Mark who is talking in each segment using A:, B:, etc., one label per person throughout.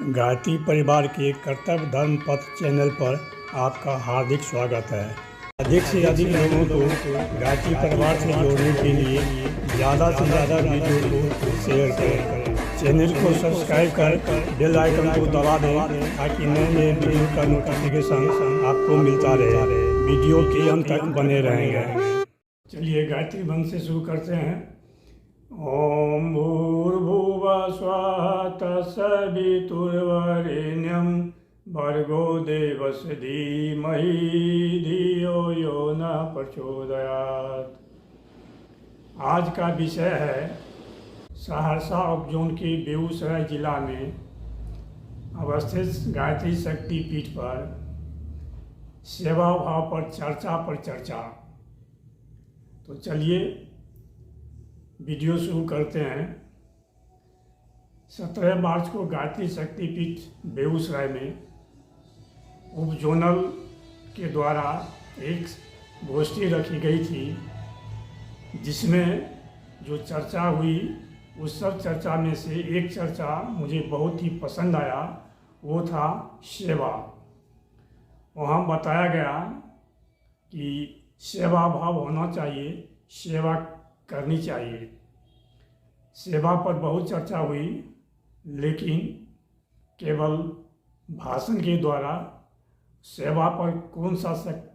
A: गायत्री परिवार के कर्तव्य धर्म पथ चैनल पर आपका हार्दिक स्वागत है। अधिक से अधिक लोगों को गायत्री परिवार से जोड़ने के लिए ज़्यादा से ज़्यादा वीडियो को शेयर करें। चैनल को सब्सक्राइब कर बेल आइकन को दबा दें ताकि नए नए वीडियो का नोटिफिकेशन आपको मिलता रहे। वीडियो के अंत तक बने रहेंगे। चलिए गायत्री मंत्र से शुरू करते हैं। ओम भूर्भुवः स्वः तत्सवितुर्वरेण्यं भर्गो देवस्य धीमहि धियो यो न प्रचोदयात्। आज का विषय है सहरसा उपजोन के बेगूसराय जिला में अवस्थित गायत्री शक्ति पीठ पर सेवा भाव पर चर्चा। तो चलिए वीडियो शुरू करते हैं। 17 मार्च को गायत्री शक्ति पीठ बेगूसराय में उप जोनल के द्वारा एक गोष्ठी रखी गई थी, जिसमें जो चर्चा हुई उस सब चर्चा में से एक चर्चा मुझे बहुत ही पसंद आया, वो था सेवा। वहाँ बताया गया कि सेवा भाव होना चाहिए, सेवा करनी चाहिए। सेवा पर बहुत चर्चा हुई, लेकिन केवल भाषण के द्वारा सेवा पर कौन सा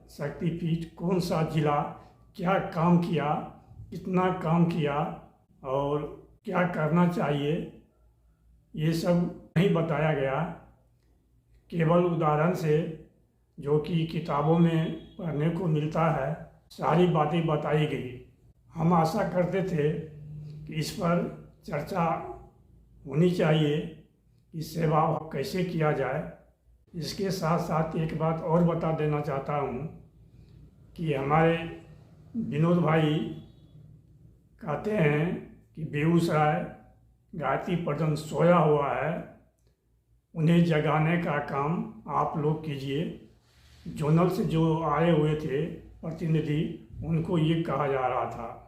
A: शक्तिपीठ, कौन सा जिला क्या काम किया, कितना काम किया और क्या करना चाहिए, ये सब नहीं बताया गया। केवल उदाहरण से, जो कि किताबों में पढ़ने को मिलता है, सारी बातें बताई गई। हम आशा करते थे कि इस पर चर्चा होनी चाहिए कि सेवा कैसे किया जाए। इसके साथ साथ एक बात और बता देना चाहता हूँ कि हमारे विनोद भाई कहते हैं कि बेगूसराय गायत्री परिजन सोया हुआ है, उन्हें जगाने का काम आप लोग कीजिए। जोनल से जो आए हुए थे प्रतिनिधि, उनको ये कहा जा रहा था,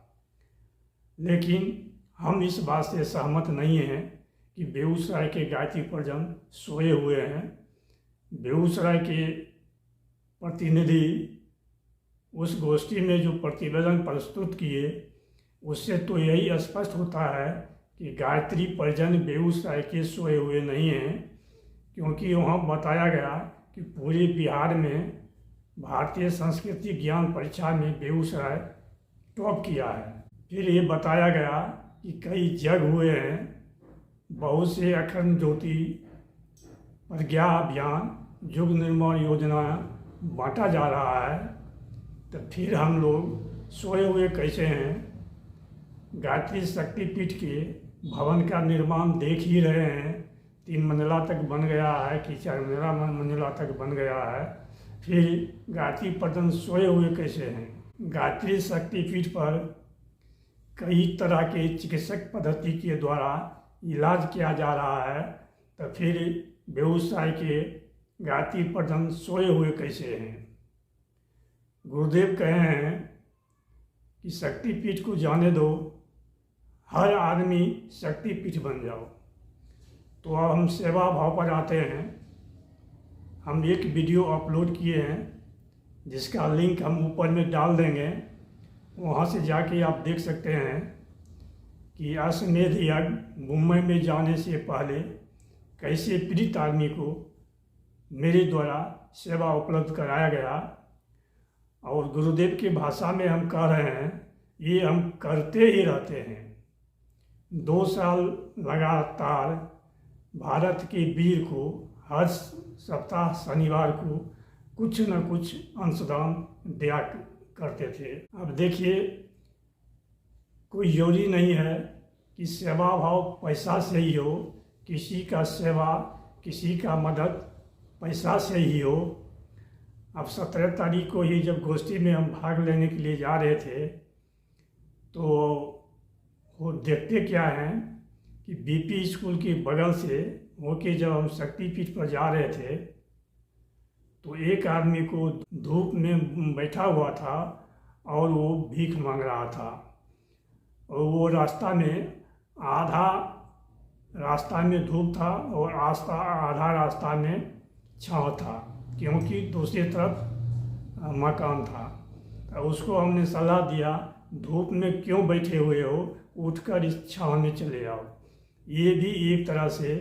A: लेकिन हम इस बात से सहमत नहीं हैं कि बेगूसराय के गायत्री परिजन सोए हुए हैं। बेगूसराय के प्रतिनिधि उस गोष्ठी में जो प्रतिवेदन प्रस्तुत किए, उससे तो यही स्पष्ट होता है कि गायत्री परिजन बेगूसराय के सोए हुए नहीं हैं, क्योंकि वहाँ बताया गया कि पूरे बिहार में भारतीय संस्कृति ज्ञान परीक्षा में बेगूसराय टॉप किया है। फिर ये बताया गया कि कई जग हुए हैं, बहुत से अखंड ज्योति, प्रज्ञा अभियान, युग निर्माण योजना बांटा जा रहा है। तो फिर हम लोग सोए हुए कैसे हैं? गायत्री शक्तिपीठ के भवन का निर्माण देख ही रहे हैं, 3 मंजिला तक बन गया है कि 4 मंजिला तक बन गया है। फिर गायत्री परिजन सोए हुए कैसे हैं? गायत्री शक्तिपीठ पर कई तरह के चिकित्सक पद्धति के द्वारा इलाज किया जा रहा है, तो फिर बेगूसराय के गायत्री परिजन सोए हुए कैसे हैं? गुरुदेव कहे हैं कि शक्तिपीठ को जाने दो, हर आदमी शक्तिपीठ बन जाओ। तो अब हम सेवा भाव पर आते हैं। हम एक वीडियो अपलोड किए हैं, जिसका लिंक हम ऊपर में डाल देंगे, वहाँ से जाके आप देख सकते हैं कि अश्वमेध यज्ञ मुंबई में जाने से पहले कैसे पीड़ित आदमी को मेरे द्वारा सेवा उपलब्ध कराया गया। और गुरुदेव की भाषा में हम कह रहे हैं, ये हम करते ही रहते हैं। 2 साल लगातार भारत के वीर को हर सप्ताह शनिवार को कुछ न कुछ अंशदान दिया करते थे। अब देखिए, कोई जरूरी नहीं है कि सेवा भाव पैसा से ही हो, किसी का सेवा, किसी का मदद पैसा से ही हो। अब 17 तारीख को ही जब गोष्ठी में हम भाग लेने के लिए जा रहे थे, तो वो देखते क्या हैं कि बीपी स्कूल के बगल से होके जब हम शक्तिपीठ पर जा रहे थे, तो एक आदमी को धूप में बैठा हुआ था और वो भीख मांग रहा था। और वो रास्ता में आधा रास्ता में धूप था और आधा रास्ता में छाँव था, क्योंकि दूसरी तरफ मकान था। तो उसको हमने सलाह दिया, धूप में क्यों बैठे हुए हो, उठकर इस छाँव में चले आओ। ये भी एक तरह से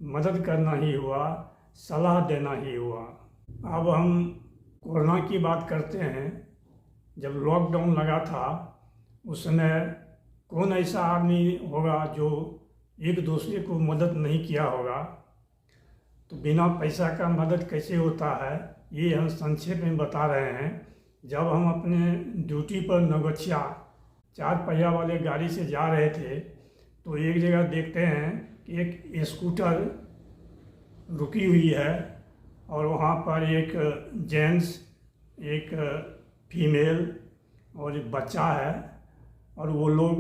A: मदद करना ही हुआ, सलाह देना ही हुआ। अब हम कोरोना की बात करते हैं। जब लॉकडाउन लगा था उस समय कौन ऐसा आदमी होगा जो एक दूसरे को मदद नहीं किया होगा। तो बिना पैसा का मदद कैसे होता है ये हम संक्षेप में बता रहे हैं। जब हम अपने ड्यूटी पर नवगछिया 4 पहिया वाले गाड़ी से जा रहे थे तो एक जगह देखते हैं कि एक स्कूटर रुकी हुई है और वहाँ पर एक जेंट्स, एक फीमेल और एक बच्चा है, और वो लोग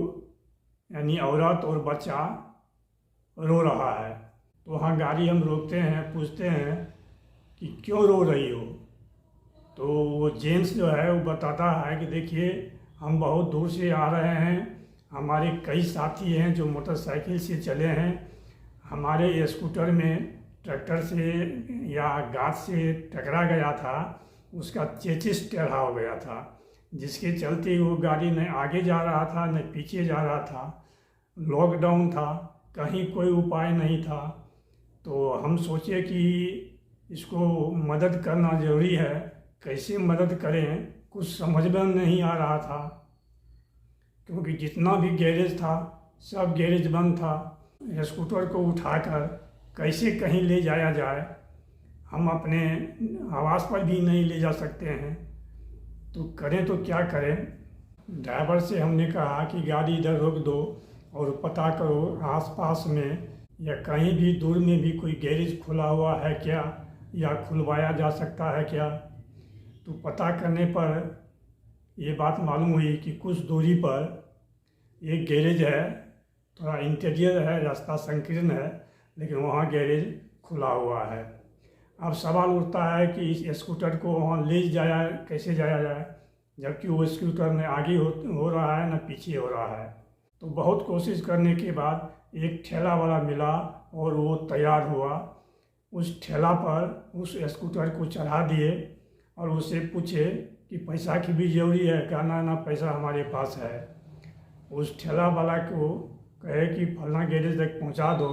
A: यानी औरत और बच्चा रो रहा है। तो वहाँ गाड़ी हम रोकते हैं, पूछते हैं कि क्यों रो रही हो। तो वो जेंट्स जो है वो बताता है कि देखिए हम बहुत दूर से आ रहे हैं, हमारे कई साथी हैं जो मोटरसाइकिल से चले हैं, हमारे स्कूटर में ट्रैक्टर से या गाछ से टकरा गया था, उसका चेचिस टेढ़ा हो गया था, जिसके चलते वो गाड़ी न आगे जा रहा था न पीछे जा रहा था। लॉकडाउन था, कहीं कोई उपाय नहीं था। तो हम सोचे कि इसको मदद करना ज़रूरी है, कैसे मदद करें कुछ समझ में नहीं आ रहा था, क्योंकि जितना भी गैरेज था सब गैरेज बंद था। स्कूटर को उठाकर कैसे कहीं ले जाया जाए, हम अपने आवास पर भी नहीं ले जा सकते हैं, तो करें तो क्या करें। ड्राइवर से हमने कहा कि गाड़ी इधर रोक दो और पता करो आसपास में या कहीं भी दूर में भी कोई गैरेज खुला हुआ है क्या, या खुलवाया जा सकता है क्या। तो पता करने पर ये बात मालूम हुई कि कुछ दूरी पर एक गैरेज है, थोड़ा इंटीरियर है, रास्ता संकीर्ण है, लेकिन वहाँ गैरेज खुला हुआ है। अब सवाल उठता है कि इस स्कूटर को वहाँ ले जाया कैसे जाया जाए, जबकि वो स्कूटर न आगे हो रहा है न पीछे हो रहा है। तो बहुत कोशिश करने के बाद एक ठेला वाला मिला और वो तैयार हुआ। उस ठेला पर उस स्कूटर को चढ़ा दिए और उससे पूछे कि पैसा की भी ज़रूरी है, कहना ना पैसा हमारे पास है। उस ठेला वाला को कहे कि फलना गैरेज तक पहुंचा दो,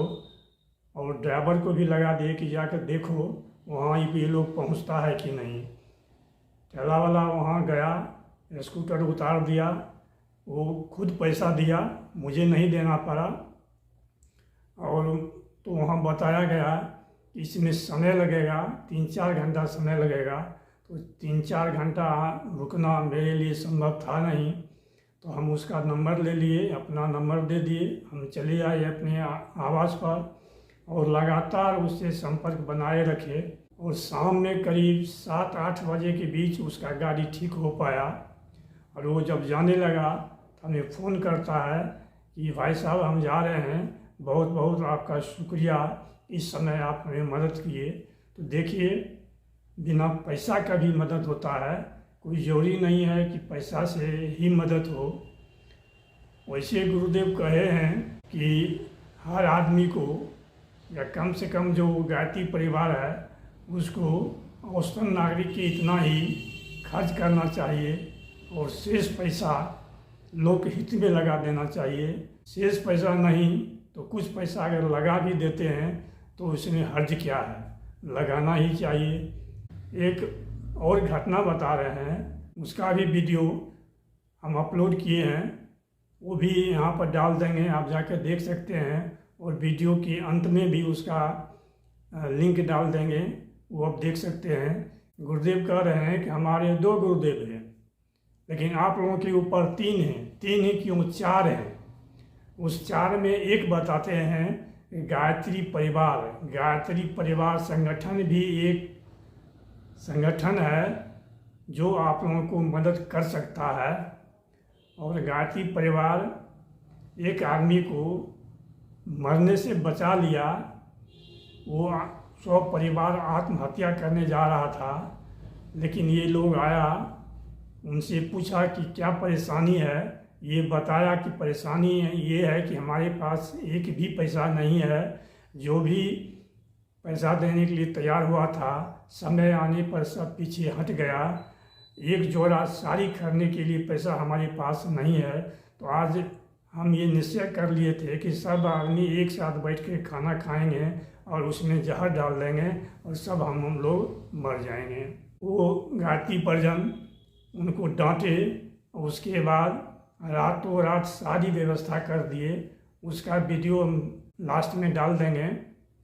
A: और ड्राइवर को भी लगा दिए कि जाकर देखो वहाँ ये लोग पहुंचता है कि नहीं। ठेला वाला वहाँ गया, स्कूटर उतार दिया, वो खुद पैसा दिया, मुझे नहीं देना पड़ा। और तो वहाँ बताया गया कि इसमें समय लगेगा, 3-4 घंटा समय लगेगा। तो 3-4 घंटा रुकना मेरे लिए संभव था नहीं, तो हम उसका नंबर ले लिए, अपना नंबर दे दिए, हम चले आए अपने आवास पर और लगातार उससे संपर्क बनाए रखे। और शाम में करीब 7-8 बजे के बीच उसका गाड़ी ठीक हो पाया। और वो जब जाने लगा तो हमें फ़ोन करता है कि भाई साहब हम जा रहे हैं, बहुत बहुत आपका शुक्रिया, इस समय आप हमें मदद किए। तो देखिए बिना पैसा का भी मदद होता है, कोई ज़रूरी नहीं है कि पैसा से ही मदद हो। वैसे गुरुदेव कहे हैं कि हर आदमी को या कम से कम जो गायत्री परिवार है उसको औसतन नागरिक के इतना ही खर्च करना चाहिए और शेष पैसा लोकहित में लगा देना चाहिए। शेष पैसा नहीं तो कुछ पैसा अगर लगा भी देते हैं तो उसमें हर्ज क्या है, लगाना ही चाहिए। एक और घटना बता रहे हैं, उसका भी वीडियो हम अपलोड किए हैं, वो भी यहाँ पर डाल देंगे, आप जाकर देख सकते हैं। और वीडियो के अंत में भी उसका लिंक डाल देंगे, वो आप देख सकते हैं। गुरुदेव कह रहे हैं कि हमारे 2 गुरुदेव हैं, लेकिन आप लोगों के ऊपर 3 हैं। 3 ही क्यों, 4 हैं। उस 4 में एक बताते हैं गायत्री परिवार। गायत्री परिवार संगठन भी एक संगठन है जो आप लोगों को मदद कर सकता है। और गायत्री परिवार एक आदमी को मरने से बचा लिया। वो 100 परिवार आत्महत्या करने जा रहा था, लेकिन ये लोग आया, उनसे पूछा कि क्या परेशानी है, ये बताया कि परेशानी ये है कि हमारे पास एक भी पैसा नहीं है। जो भी पैसा देने के लिए तैयार हुआ था, समय आने पर सब पीछे हट गया। एक जोड़ा साड़ी खरीदने के लिए पैसा हमारे पास नहीं है। तो आज हम ये निश्चय कर लिए थे कि सब आदमी एक साथ बैठ के खाना खाएंगे और उसमें जहर डाल देंगे और सब हम लोग मर जाएंगे। वो गायत्री परिजन उनको डांटे, उसके बाद रातों रात सारी व्यवस्था कर दिए। उसका वीडियो हम लास्ट में डाल देंगे,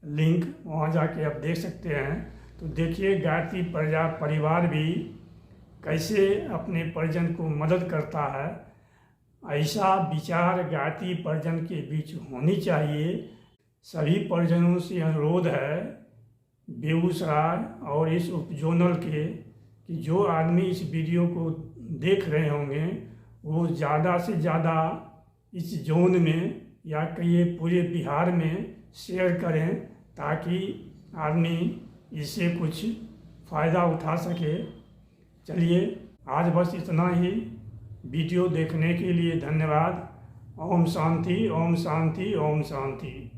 A: लिंक वहाँ जाके आप देख सकते हैं। तो देखिए गायत्री परिवार भी कैसे अपने परिजन को मदद करता है। ऐसा विचार गायत्री परिजन के बीच होनी चाहिए। सभी परिजनों से अनुरोध है बेगूसराय और इस उपजोनल के कि जो आदमी इस वीडियो को देख रहे होंगे वो ज़्यादा से ज़्यादा इस जोन में या कहिए पूरे बिहार में शेयर करें, ताकि आदमी इससे कुछ फ़ायदा उठा सके। चलिए आज बस इतना ही। वीडियो देखने के लिए धन्यवाद। ओम शांति, ओम शांति, ओम शांति।